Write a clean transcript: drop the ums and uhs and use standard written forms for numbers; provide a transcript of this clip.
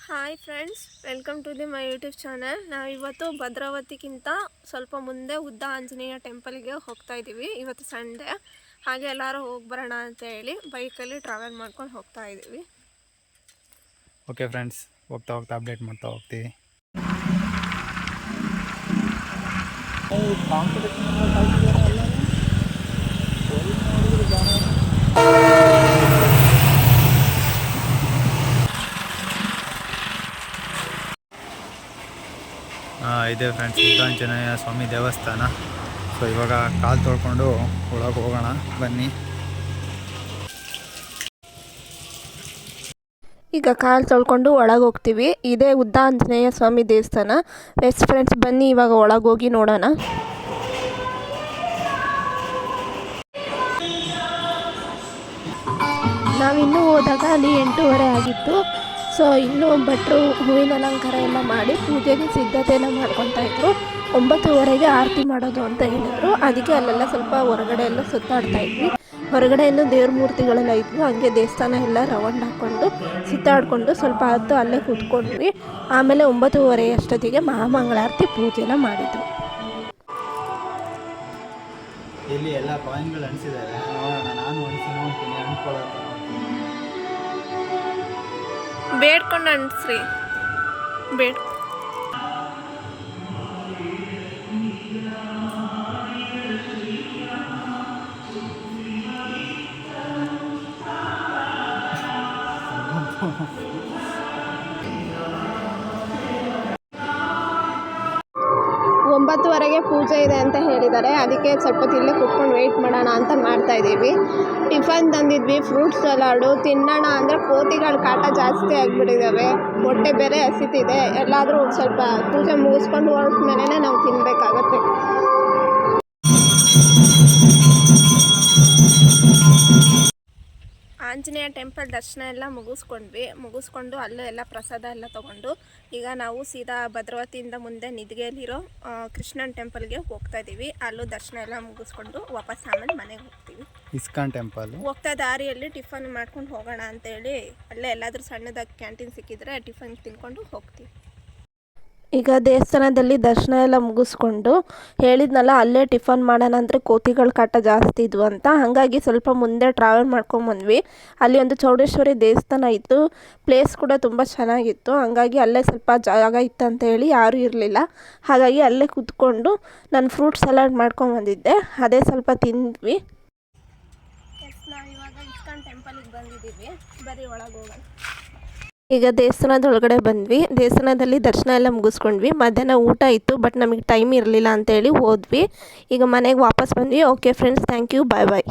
Hi friends, welcome to my YouTube channel. ನಾವಿವತ್ತು ಭದ್ರಾವತಿಗಿಂತ ಸ್ವಲ್ಪ ಮುಂದೆ ಉದ್ದ ಆಂಜನೇಯ ಟೆಂಪಲ್ಗೆ ಹೋಗ್ತಾ ಇದ್ದೀವಿ. ಇವತ್ತು ಸಂಡೇ, ಹಾಗೆ ಎಲ್ಲರೂ ಹೋಗಿ ಬರೋಣ ಅಂತ ಹೇಳಿ ಬೈಕಲ್ಲಿ ಟ್ರಾವೆಲ್ ಮಾಡ್ಕೊಂಡು ಹೋಗ್ತಾ ಇದ್ದೀವಿ. ಓಕೆ ಫ್ರೆಂಡ್ಸ್, ಹೋಗ್ತಾ ಹೋಗ್ತಾ ಅಪ್ಡೇಟ್ ಮಾಡ್ತಾ ಹೋಗ್ತೀವಿ. ಇದೆ ಫ್ರೆಂಡ್ಸ್, ಉದ್ದಾಂಜನೇಯ ಸ್ವಾಮಿ ದೇವಸ್ಥಾನ. ಸೊ ಇವಾಗ ಕಾಲು ತೊಳ್ಕೊಂಡು ಒಳಗೆ ಹೋಗೋಣ ಬನ್ನಿ. ಈಗ ಕಾಲು ತೊಳ್ಕೊಂಡು ಒಳಗೆ ಹೋಗ್ತೀವಿ. ಇದೇ ಉದ್ದ ಆಂಜನೇಯ ಸ್ವಾಮಿ ದೇವಸ್ಥಾನ. ಎಸ್ ಫ್ರೆಂಡ್ಸ್, ಬನ್ನಿ ಇವಾಗ ಒಳಗೆ ಹೋಗಿ ನೋಡೋಣ. ನಾವಿನ್ನೂ ಹೋದಾಗ ಅಲ್ಲಿ 8:30 ಆಗಿತ್ತು. ಸೊ ಇನ್ನೂ ಭಟ್ರು ಹೂವಿನ ಅಲಂಕಾರ ಎಲ್ಲ ಮಾಡಿ ಪೂಜೆಗೆ ಸಿದ್ಧತೆಯನ್ನು ಮಾಡ್ಕೊತಾ ಇದ್ರು. 9:30ಗೆ ಆರತಿ ಮಾಡೋದು ಅಂತ ಹೇಳಿದರು. ಅದಕ್ಕೆ ಅಲ್ಲೆಲ್ಲ ಸ್ವಲ್ಪ ಹೊರಗಡೆ ಎಲ್ಲ ಸುತ್ತಾಡ್ತಾ ಇದ್ವಿ. ಹೊರಗಡೆ ಇನ್ನೂ ದೇವ್ರ ಮೂರ್ತಿಗಳೆಲ್ಲ ಇದ್ವು. ಹಂಗೆ ದೇವಸ್ಥಾನ ಎಲ್ಲ ರೌಂಡ್ ಹಾಕ್ಕೊಂಡು ಸುತ್ತಾಡಿಕೊಂಡು ಸ್ವಲ್ಪ ಹೊತ್ತು ಅಲ್ಲೇ ಕೂತ್ಕೊಂಡ್ವಿ. ಆಮೇಲೆ 9:30 ಅಷ್ಟೊತ್ತಿಗೆ ಮಹಾಮಂಗಳಾರತಿ ಪೂಜೆನ ಮಾಡಿದ್ರು. ಇಲ್ಲಿ ಎಲ್ಲ ಕಾಯಿನ್ಗಳು ಅನಿಸಿದ್ದಾರೆ, ನೋಡೋಣ. ನಾನು ಅನಿಸಿ ನೋಡ್ತೀನಿ, ಅನ್ಕೊಳ್ಳೋದು ಬೇಡ್ಕೊಂಡು ಅನ್ಸ್ರಿ. ಬೇಡ್ ಒಂಬತ್ತುವರೆಗೆ ಪೂಜೆ ಇದೆ ಅಂತ ಹೇಳಿದ್ದಾರೆ. ಅದಕ್ಕೆ ಸ್ವಲ್ಪ ಇಲ್ಲೇ ಕುತ್ಕೊಂಡು ವೆಯ್ಟ್ ಮಾಡೋಣ ಅಂತ ಮಾಡ್ತಾ ಇದ್ದೀವಿ. ಟಿಫನ್ ತಂದಿದ್ವಿ, ಫ್ರೂಟ್ ಸಲಾಡು ತಿನ್ನೋಣ ಅಂದರೆ ಕೋತಿಗಳ ಕಾಟ ಜಾಸ್ತಿ ಆಗಿಬಿಟ್ಟಿದ್ದಾವೆ. ಹೊಟ್ಟೆ ಬೇರೆ ಹಸಿತಿದೆ. ಎಲ್ಲಾದರೂ ಸ್ವಲ್ಪ ಪೂಜೆ ಮುಗಿಸ್ಕೊಂಡು ಹೊರಟ ಮೇಲೆ ನಾವು ತಿನ್ನಬೇಕಾಗತ್ತೆ. ಆಂಜನೇಯ ಟೆಂಪಲ್ ದರ್ಶನ ಎಲ್ಲ ಮುಗಿಸ್ಕೊಂಡು ಅಲ್ಲೂ ಎಲ್ಲ ಪ್ರಸಾದ ಎಲ್ಲ ತೊಗೊಂಡು ಈಗ ನಾವು ಸೀದಾ ಭದ್ರಾವತಿಯಿಂದ ಮುಂದೆ ನಿಧಿಗೆಯಲ್ಲಿರೋ ಕೃಷ್ಣನ ಟೆಂಪಲ್ಗೆ ಹೋಗ್ತಾ ಇದ್ದೀವಿ. ಅಲ್ಲೂ ದರ್ಶನ ಎಲ್ಲ ಮುಗಿಸ್ಕೊಂಡು ವಾಪಸ್ ಆಮೇಲೆ ಮನೆಗೆ ಹೋಗ್ತೀವಿ. ಇಸ್ಕಾನ್ ಟೆಂಪಲ್ ಹೋಗ್ತಾ ದಾರಿಯಲ್ಲಿ ಟಿಫನ್ ಮಾಡ್ಕೊಂಡು ಹೋಗೋಣ ಅಂತೇಳಿ ಅಲ್ಲೇ ಎಲ್ಲಾದರೂ ಸಣ್ಣದಾಗಿ ಕ್ಯಾಂಟೀನ್ ಸಿಕ್ಕಿದ್ರೆ ಟಿಫನ್ ತಿನ್ಕೊಂಡು ಹೋಗ್ತೀವಿ. ಈಗ ದೇವಸ್ಥಾನದಲ್ಲಿ ದರ್ಶನ ಎಲ್ಲ ಮುಗಿಸ್ಕೊಂಡು ಹೇಳಿದ್ನಲ್ಲ, ಅಲ್ಲೇ ಟಿಫನ್ ಮಾಡೋಣ ಅಂದರೆ ಕೋತಿಗಳ ಕಾಟ ಜಾಸ್ತಿ ಇದ್ವು ಅಂತ. ಹಾಗಾಗಿ ಸ್ವಲ್ಪ ಮುಂದೆ ಟ್ರಾವೆಲ್ ಮಾಡ್ಕೊಂಬಂದ್ವಿ. ಅಲ್ಲಿ ಒಂದು ಚೌಡೇಶ್ವರಿ ದೇವಸ್ಥಾನ ಇತ್ತು. ಪ್ಲೇಸ್ ಕೂಡ ತುಂಬ ಚೆನ್ನಾಗಿತ್ತು. ಹಾಗಾಗಿ ಅಲ್ಲೇ ಸ್ವಲ್ಪ ಜಾಗ ಇತ್ತು ಅಂತ ಹೇಳಿ ಯಾರೂ ಇರಲಿಲ್ಲ. ಹಾಗಾಗಿ ಅಲ್ಲೇ ಕೂತ್ಕೊಂಡು ನಾನು ಫ್ರೂಟ್ ಸಲಾಡ್ ಮಾಡ್ಕೊಂಬಂದಿದ್ದೆ. ಅದೇ ಸ್ವಲ್ಪ ತಿಂದ್ವಿ. ನಾವಿವಾಗ ಇಸ್ಕಾನ್ ಟೆಂಪಲಿಗೆ ಬಂದಿದ್ದೀವಿ. ಬರೀ ಒಳಗೆ ಹೋಗೋಣ. ಈಗ ದೇವಸ್ಥಾನದೊಳಗಡೆ ಬಂದ್ವಿ. ದೇವಸ್ಥಾನದಲ್ಲಿ ದರ್ಶನ ಎಲ್ಲ ಮುಗಿಸ್ಕೊಂಡ್ವಿ. ಮಧ್ಯಾಹ್ನ ಊಟ ಇತ್ತು, ಬಟ್ ನಮಗೆ ಟೈಮ್ ಇರಲಿಲ್ಲ ಅಂತೇಳಿ ಹೋದ್ವಿ. ಈಗ ಮನೆಗೆ ವಾಪಸ್ ಬಂದ್ವಿ. Okay friends, thank you, bye bye.